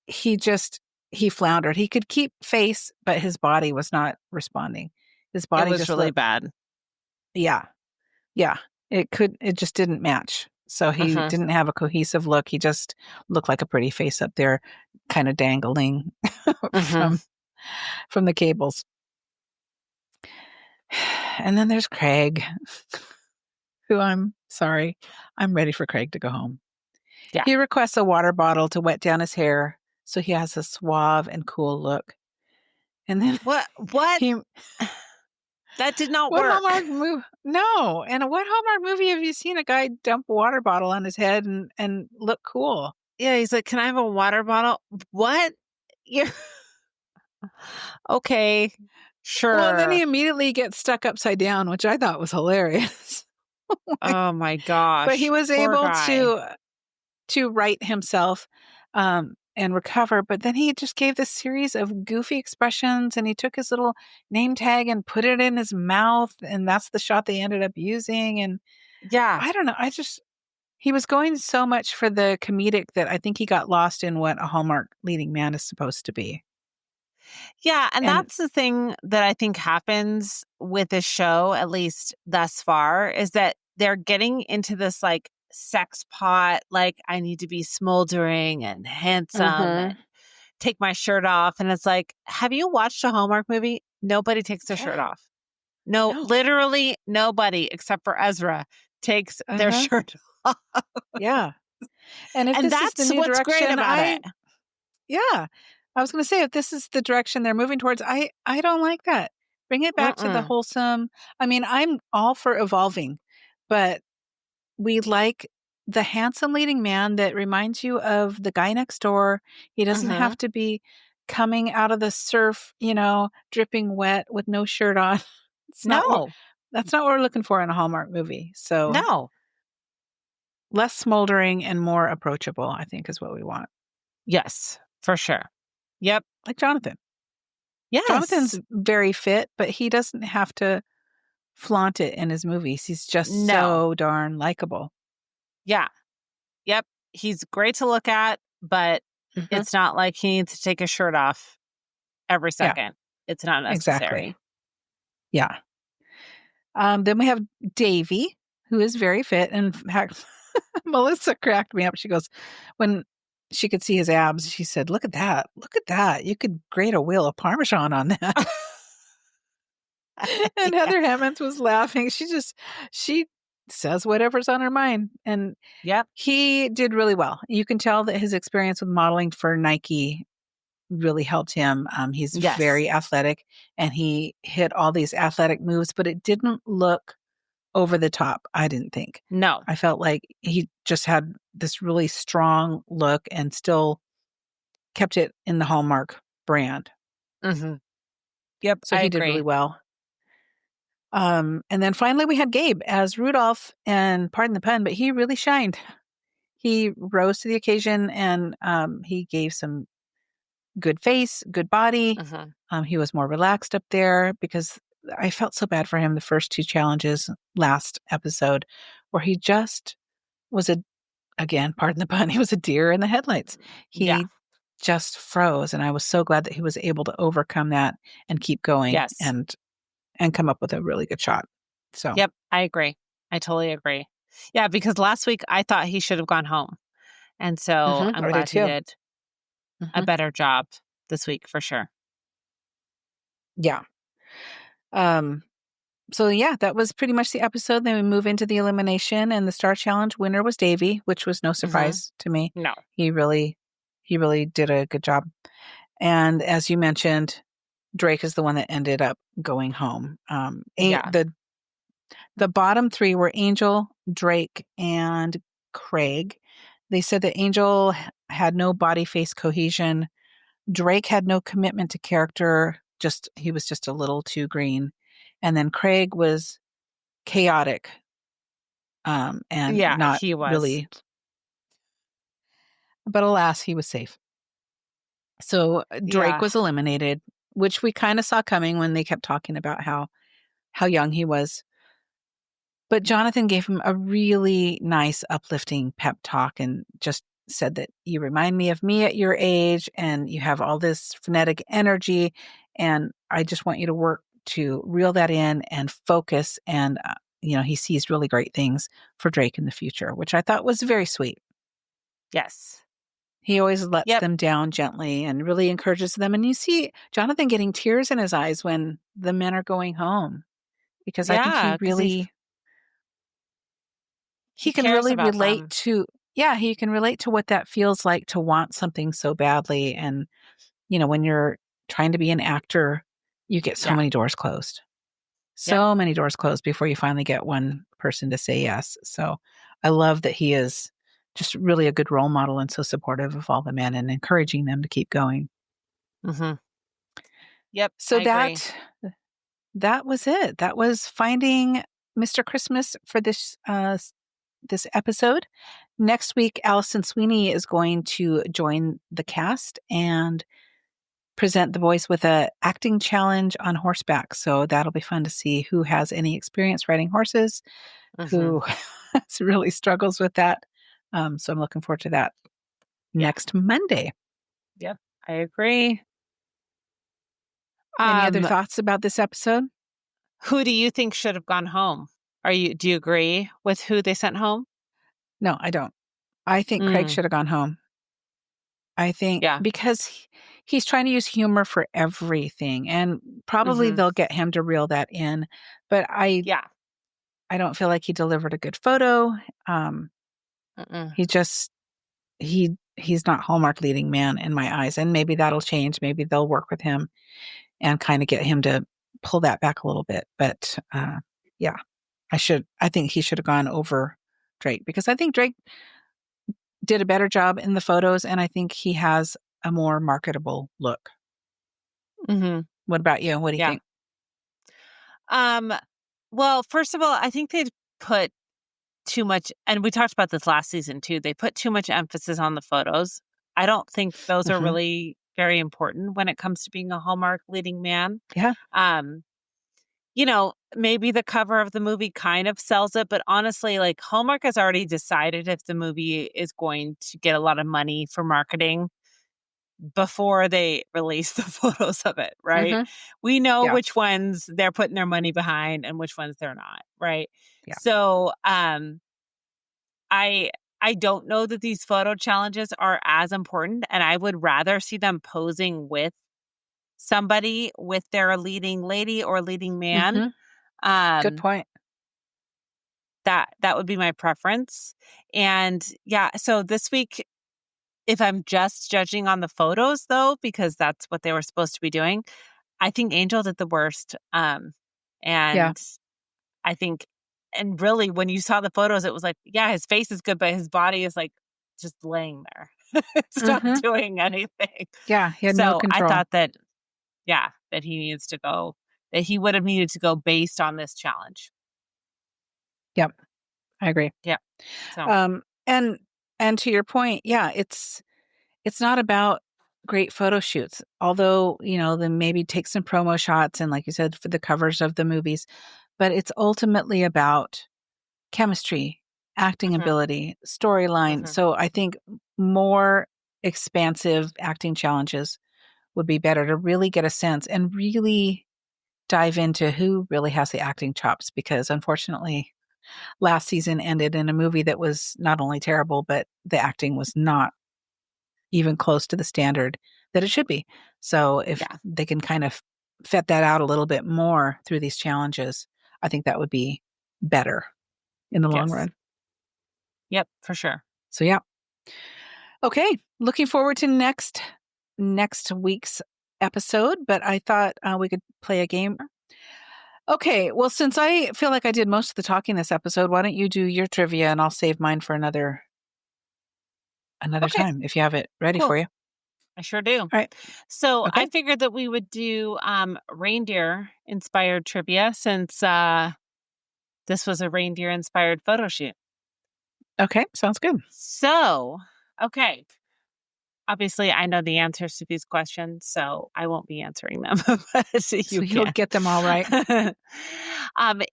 he just he floundered. He could keep face, but his body was not responding. His It body was just really looked bad. yeah, yeah. It just didn't match. So he Hmm. didn't have a cohesive look. He just looked like a pretty face up there, kind of dangling Hmm. from the cables. And then there's Craig, who I'm sorry, I'm ready for Craig to go home. Yeah. He requests a water bottle to wet down his hair so he has a suave and cool look. And then What? What? he That did not what work. Hallmark movie? No, and what Hallmark movie have you seen a guy dump a water bottle on his head and look cool? Yeah, he's like, "Can I have a water bottle?" What? You okay? Well, and then he Sure. immediately gets stuck upside down, which I thought was hilarious. Like, Oh my but he gosh, was poor able guy. to right himself, and recover, but then he just gave this series of goofy expressions, and he took his little name tag and put it in his mouth, and that's the shot they ended up using, and Yeah, I don't know, I just he was going so much for the comedic that I think he got lost in what a Hallmark leading man is supposed to be, yeah, and and that's the thing that I think happens with this show, at least thus far, is that they're getting into this like sex pot, like I need to be smoldering and handsome and Mhm. take my shirt off, and it's like, have you watched a Hallmark movie? Nobody takes their shirt Yeah, off. No, no, literally nobody except for Ezra takes their uh-huh, shirt off. yeah, and if And this is the that's new what's great direction, about it. yeah. I was gonna say, if this is the direction they're moving towards, I don't like that. Bring it back to the Mm-mm. wholesome I mean, I'm all for evolving, but we like the handsome leading man that reminds you of the guy next door. He doesn't have Mhm. to be coming out of the surf, dripping wet with no shirt on. It's not what No. that's not what we're looking for in a Hallmark movie. So, No. less smoldering and more approachable, I think is what we want. Yes, for sure. Yep. Like Jonathan. Jonathan's Yes. very fit, but he doesn't have to flaunt it in his movies. He's just No. so darn likable. Yeah. Yep. He's great to look at, but Mhm. it's not like he needs to take his shirt off every Yeah, second. It's not exactly. necessary. Yeah. Then we have Davy, who is very fit. In fact, Melissa cracked me up. She goes, when she could see his abs, she said, "Look at that. Look at that. You could grate a wheel of Parmesan on that." And Yeah. Heather Hammond was laughing. She says whatever's on her mind. And Yep. he did really well. You can tell that his experience with modeling for Nike really helped him. He's Yes. very athletic and he hit all these athletic moves, but it didn't look over the top, I didn't think. No. I felt like he just had this really strong look and still kept it in the Hallmark brand. Mhm. Yep, So I he did really agree. well. And then finally we had Gabe as Rudolph, and pardon the pun, but he really shined. He rose to the occasion, and he gave some good face, good body. Mhm. He was more relaxed up there because I felt so bad for him the first two challenges last episode, where he just was again, pardon the pun, he was a deer in the headlights. Yeah. He just froze, and I was so glad that he was able to overcome that and keep going Yes. and come up with a really good shot. So, Yep, I agree. I totally agree. Yeah, because last week I thought he should have gone home, and so I'm I did glad he too. did a hmm better job this week for sure. Yeah. Um, so yeah, that was pretty much the episode. Then we move into the elimination, and the Star Challenge winner was Davey, which was no Mhm. surprise to me. No. He really, he really did a good job. And as you mentioned, Drake is the one that ended up going home. Yeah. The bottom three were Angel, Drake, and Craig. They said that Angel had no body face cohesion. Drake had no commitment to character. Just he was just a little too green. And then Craig was chaotic, and Yeah, not he was. really, but alas, he was safe. So Drake Yeah. was eliminated, which we kind of saw coming when they kept talking about how young he was. But Jonathan gave him a really nice, uplifting pep talk and just said that you remind me of me at your age and you have all this frenetic energy. And I just want you to work to reel that in and focus. And, he sees really great things for Drake in the future, which I thought was very sweet. Yes. He always lets Yep. them down gently and really encourages them. And you see Jonathan getting tears in his eyes when the men are going home because I think Yeah, 'cause he he can cares really about relate them. to yeah, he can relate to what that feels like to want something so badly. And, when you're trying to be an actor, you get so Yeah. many doors closed. Yep. So many doors closed before you finally get one person to say yes. So I love that he is just really a good role model and so supportive of all the men and encouraging them to keep going. Mhm. Yep, So I agree. that was it. That was finding Mr. Christmas for this episode. Next week, Allison Sweeney is going to join the cast and present the boys with a acting challenge on horseback. So that'll be fun to see who has any experience riding horses, Mhm. who really struggles with that. So I'm looking forward to that Yeah. next Monday. Yep, I agree. Any other Um, thoughts about this episode? who do you think should have gone home? Do you agree with who they sent home? No, I don't. I think Craig Mm, should have gone home. I think yeah. because he's trying to use humor for everything, and probably Mhm. they'll get him to reel that in. But Yeah. I don't feel like he delivered a good photo. Um, Mm-mm. he just he's not Hallmark leading man in my eyes, and maybe that'll change. Maybe they'll work with him and kind of get him to pull that back a little bit. But yeah, I think he should have gone over Drake because I think Drake did a better job in the photos, and I think he has a more marketable look. Mhm. What about you? What do you Yeah. think? Um, well, first of all, I think they've put too much, and we talked about this last season too, they put too much emphasis on the photos. I don't think those are Mhm. really very important when it comes to being a Hallmark leading man. Yeah. Um, maybe the cover of the movie kind of sells it, but honestly, like Hallmark has already decided if the movie is going to get a lot of money for marketing before they release the photos of it, right? Mhm. We know Yeah. which ones they're putting their money behind and which ones they're not, right? Yeah. So, I I don't know that these photo challenges are as important, and I would rather see them posing with somebody, with their leading lady or leading man. Mhm. Good Um, point. that would be my preference. And yeah, so this week, if I'm just judging on the photos though, because that's what they were supposed to be doing, I think Angel did the worst. Yeah. And I think And really, when you saw the photos, it was like, yeah, his face is good, but his body is like just laying there. It's not Mhm. doing anything. Yeah, he had no So I control. thought that, yeah, that he needs to go, that he would have needed to go based on this challenge. Yep, I agree. Yeah. So, Um, and and to your point, yeah, it's not about great photo shoots, although, then maybe take some promo shots and like you said, for the covers of the movies, but it's ultimately about chemistry, acting mhm, ability, storyline. mhm. So I think more expansive acting challenges would be better to really get a sense and really dive into who really has the acting chops because unfortunately last season ended in a movie that was not only terrible, but the acting was not even close to the standard that it should be. So if Yeah. they can kind of fet that out a little bit more through these challenges, I think that would be better in the long Yes. run. Yep, for sure. So yeah. Okay, looking forward to next week's episode, but I thought we could play a game. Okay, well, since I feel like I did most of the talking this episode, why don't you do your trivia and I'll save mine for another Okay, time if you have it ready cool. for you. I sure do. All right. So I Okay. figured that we would do reindeer inspired trivia since this was a reindeer inspired photo shoot. Okay. Sounds good. So, okay. Obviously, I know the answers to these questions, so I won't be answering them, but So you you'll can. get them all right.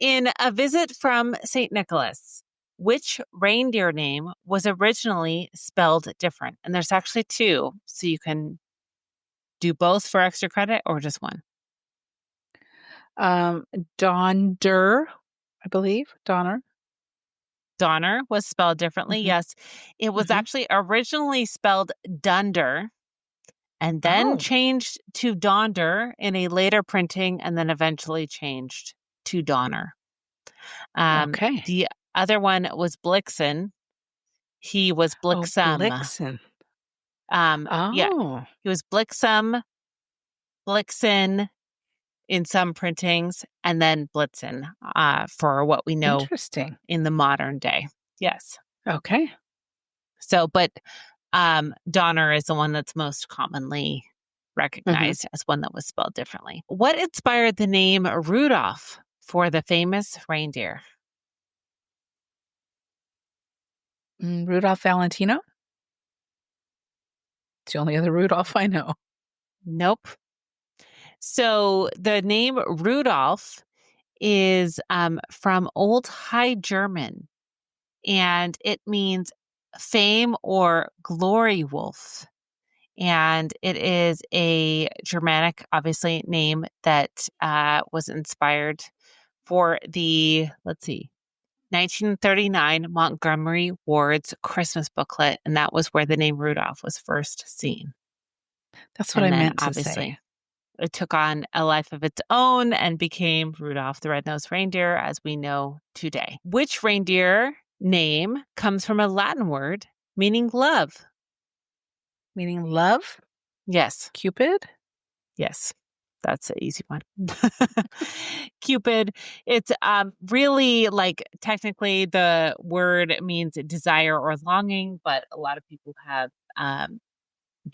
In A Visit from St. Nicholas, which reindeer name was originally spelled different? And there's actually two, so you can do both for extra credit or just one. Um, Donder, I believe. Donner. Donner was spelled differently. Hmm. Yes, it was Hmm. actually originally spelled Dunder and then Oh, changed to Donder in a later printing and then eventually changed to Donner. okay. The other one was Blixen. He was Oh, Blixum. Blixen. Yeah, Oh, he was Blixum, Blixen in some printings, and then Blitzen for what we know interesting. in the modern day. Yes. Okay. So, but Donner is the one that's most commonly Hmm. recognized as one that was spelled differently. What inspired the name Rudolph for the famous reindeer? Rudolph Valentino. It's the only other Rudolph I know. Nope. So the name Rudolph is from Old High German, and it means fame or glory wolf. And it is a Germanic, obviously, name that was inspired for the, let's see, 1939 Montgomery Ward's Christmas booklet. And that was where the name Rudolph was first seen. That's what I And then meant to say. obviously it took on a life of its own and became Rudolph the Red-Nosed Reindeer as we know today. Which reindeer name comes from a Latin word meaning love? Meaning love? Yes. Cupid? Yes. That's an easy one. Cupid. It's really like technically the word means desire or longing, but a lot of people have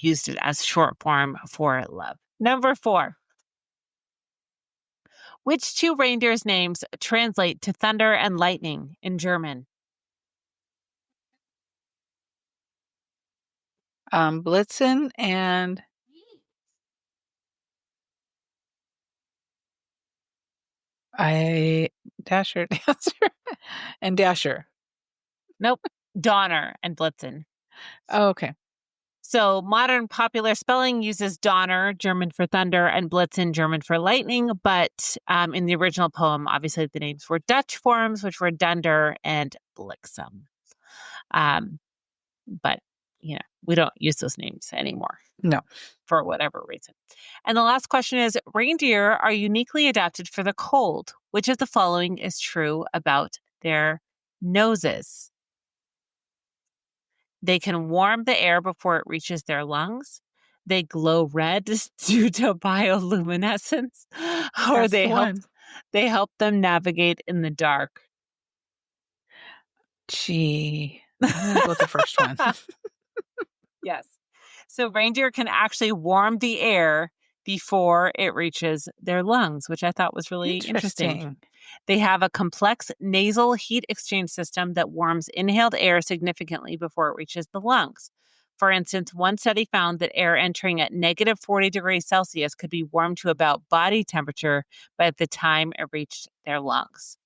used it as short form for love. Number 4. Which two reindeers' names translate to thunder and lightning in German? Blitzen and I Dasher, Dancer, and Dasher. Nope. Donner and Blitzen. Oh, okay. So modern popular spelling uses Donner, German for thunder, and Blitzen, German for lightning. But in the original poem, obviously the names were Dutch forms, which were Dunder and Blixum. Um, but, we don't use those names anymore No. for whatever reason. And the last question is, reindeer are uniquely adapted for the cold. Which of the following is true about their noses? They can warm the air before it reaches their lungs. They glow red due to bioluminescence, or That's the one. they help them navigate in the dark. Gee, I'm gonna go with the first one. Yes. So reindeer can actually warm the air before it reaches their lungs, which I thought was really interesting. Interesting. They have a complex nasal heat exchange system that warms inhaled air significantly before it reaches the lungs. For instance, one study found that air entering at negative 40 degrees Celsius could be warmed to about body temperature by the time it reached their lungs.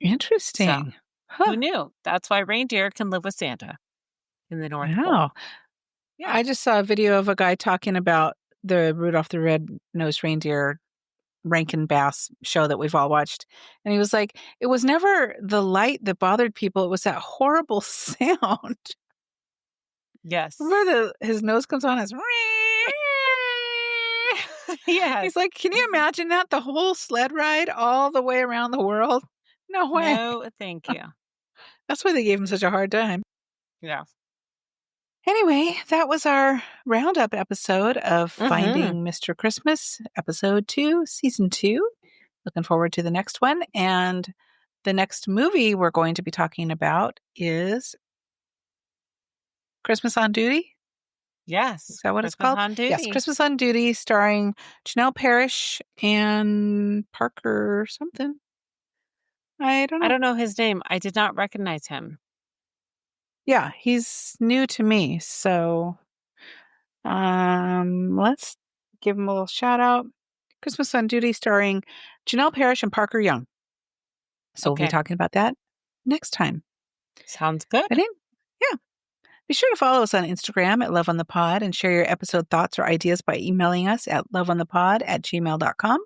So, Interesting. Huh. who knew? That's why reindeer can live with Santa in the North Pole. Wow. Yeah. I just saw a video of a guy talking about the Rudolph the Red-Nosed Reindeer Rankin Bass show that we've all watched. And he was like, it was never the light that bothered people. It was that horrible sound. Yes. Remember his nose comes on as Yes. he's like, can you imagine that? The whole sled ride all the way around the world? No way. No, thank you. That's why they gave him such a hard time. Yeah. Anyway, that was our roundup episode of Mhm. Finding Mr. Christmas, episode 2, season 2. Looking forward to the next one. And the next movie we're going to be talking about is Christmas on Duty. Is Yes. that what it's Christmas called? on Yes, duty. Christmas on Duty, starring Janelle Parrish and Parker something. I don't I know. don't know his name. I did not recognize him. Yeah, he's new to me. So let's give him a little shout out. Christmas on Duty, starring Janelle Parrish and Parker Young. So we'll be Okay. talking about that next time. Sounds good. But yeah. Be sure to follow us on Instagram at Love on the Pod and share your episode thoughts or ideas by emailing us at loveonthepod@gmail.com.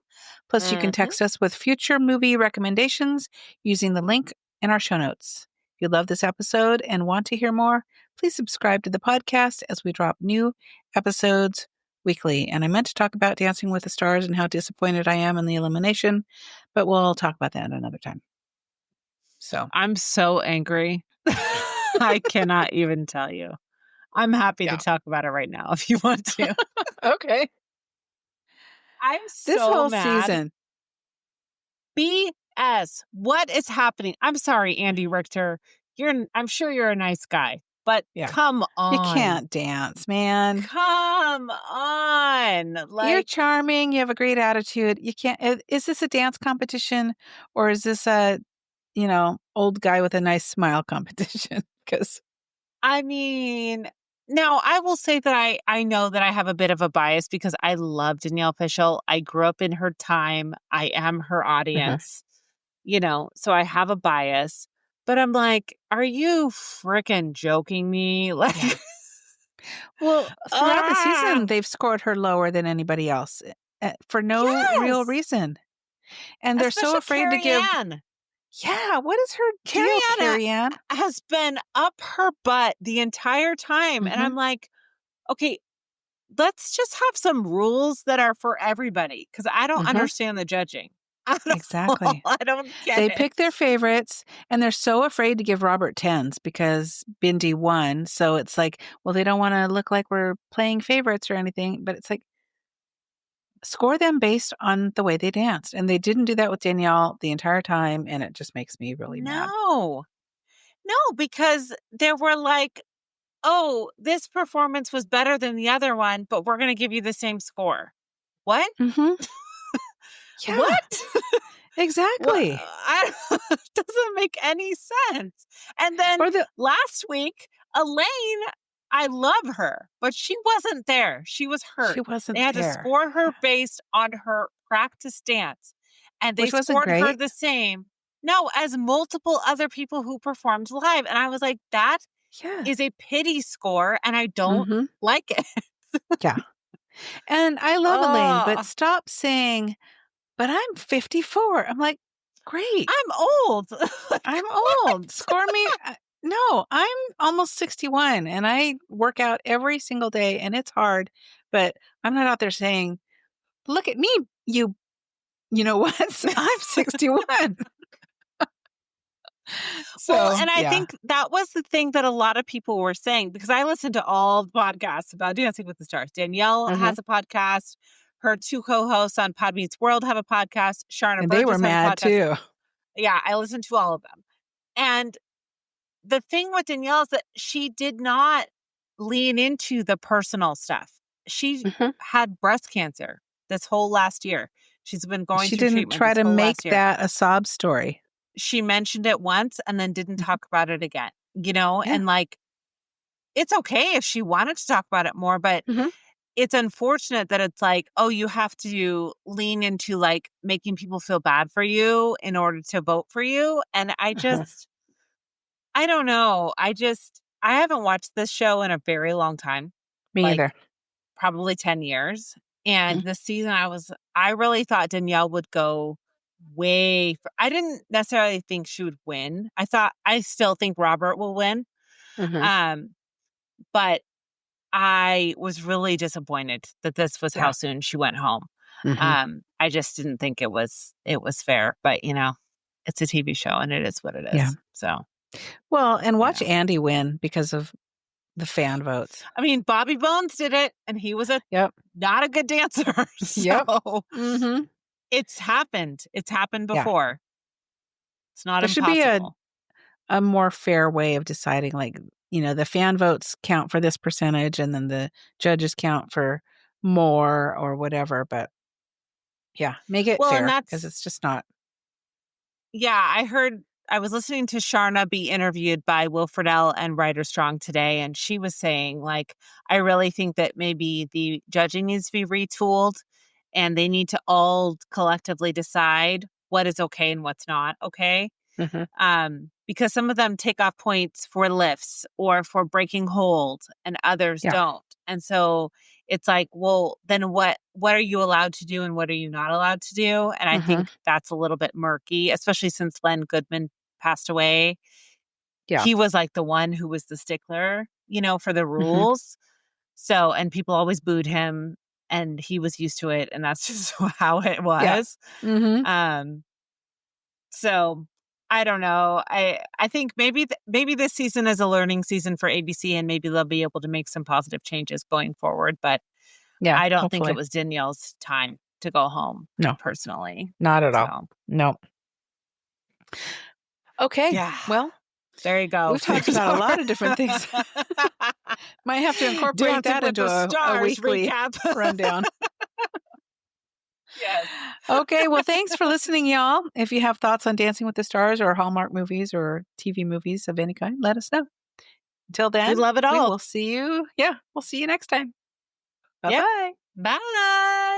Plus, you can Mhm. text us with future movie recommendations using the link in our show notes. If you love this episode and want to hear more, please subscribe to the podcast as we drop new episodes weekly. And I meant to talk about Dancing with the Stars and how disappointed I am in the elimination, but we'll talk about that another time. So, I'm so angry. I cannot even tell you. I'm happy to yeah. talk about it right now if you want to. Okay. I'm This so whole mad. season, BS. What is happening? I'm sorry, Andy Richter. I'm sure you're a nice guy, but yeah. come You on. can't dance, man. Come on. You're Like, charming. You have a great attitude. You can't. Is this a dance competition or is this a, old guy with a nice smile competition? Because, I mean, now I will say that I know that I have a bit of a bias because I love Danielle Fishel. I grew up in her time. I am her audience, so I have a bias. But I'm like, are you freaking joking me? Like, yeah. Well, throughout the ah, season, they've scored her lower than anybody else for no real yes, reason. And they're so especially afraid to Carrie give. Ann. Yeah. What is her Carrie deal, Ann Carrie Ann? has been up her butt the entire time. And Mm-hmm. I'm like, okay, let's just have some rules that are for everybody because I don't Mm-hmm. understand the judging. I don't, Exactly. I don't get They it. pick their favorites, and they're so afraid to give Robert 10s because Bindi won, so it's like, well, they don't wanna look like we're playing favorites or anything, but it's like, score them based on the way they danced, and they didn't do that with Danielle the entire time, and it just makes me really mad. No, no, because they were like, oh, this performance was better than the other one, but we're going to give you the same score. What? Mhm. Yeah, What? What? exactly. It doesn't make any sense. And then Or the last week, Elaine, I love her, but she wasn't there. She was she hurt. They wasn't had to there, score her based on her practice dance, and they which wasn't scored her great. the same. No, as multiple other people who performed live. And I was like, that Yeah. is a pity score, and I don't Mhm. like it. Yeah, and I love Elaine, but Oh, stop saying, "But I'm 54." I'm like, "Great. I'm old. Like, I'm old. what? Score me. No, I'm almost 61 and I work out every single day and it's hard, but I'm not out there saying, look at me, you know what? I'm 61. Well, So, and I yeah. think that was the thing that a lot of people were saying because I listened to all the podcasts about Dancing with the Stars. Danielle Mhm. has a podcast. Her two co-hosts on Pod Meets World have a podcast. Sharna And they were Burgess have a mad podcast. too. Yeah, I listened to all of them. And the thing with Danielle is that she did not lean into the personal stuff. She Mhm. had breast cancer this whole last year. She's been going She through didn't treatment try this to whole make last year. that a sob story. She mentioned it once and then didn't Mhm. talk about it again, Yeah. and like, it's okay if she wanted to talk about it more, but Mhm. it's unfortunate that it's like, oh, you have to lean into like making people feel bad for you in order to vote for you. And Mhm. I don't know. I haven't watched this show in a very long time, Me like either. probably 10 years. And Mm. this season I really thought Danielle would go I didn't necessarily think she would win. I still think Robert will win. Mhm. Um, but I was really disappointed that this was how Yeah. soon she went home. Mhm. I just didn't think it was fair, but it's a TV show and it is what it Yeah. is. So, Well, and you watch know. Andy win because of the fan votes. I mean, Bobby Bones did it and he was Yep. not a good dancer. Yep. So, Mhm. it's happened. It's happened Yeah. before. It's not There should be impossible. a more fair way of deciding, like, the fan votes count for this percentage and then the judges count for more or whatever, but yeah, make it Well, and fair because that's it's just not. Yeah, I was listening to Sharna be interviewed by Will Friedle and Ryder Strong today, and she was saying, like, I really think that maybe the judging needs to be retooled and they need to all collectively decide what is okay and what's not okay. Mhm. Because some of them take off points for lifts or for breaking hold and others Yeah. don't. And so it's like, well, then what are you allowed to do and what are you not allowed to do? And I Mhm. think that's a little bit murky, especially since Len Goodman passed away. Yeah. He was like the one who was the stickler, for the Mhm. rules. So, and people always booed him and he was used to it and that's just how it Yeah. was. Mhm. Um so I don't know. I think maybe this season is a learning season for ABC, and maybe they'll be able to make some positive changes going forward. But Yeah, I don't think it hopefully. was Danielle's time to go home, No, personally. not at all. So No. Okay. yeah, Well, there you go. we've talked There's about a our lot of different things. Might have to incorporate Dancing that with into the a Stars weekly recap. rundown. Yes. Okay, well, thanks for listening, y'all. If you have thoughts on Dancing with the Stars or Hallmark movies or TV movies of any kind, let us know. Until We then, love it we all. will see you. Yeah, we'll see you next time. Yep. Bye-bye. Bye.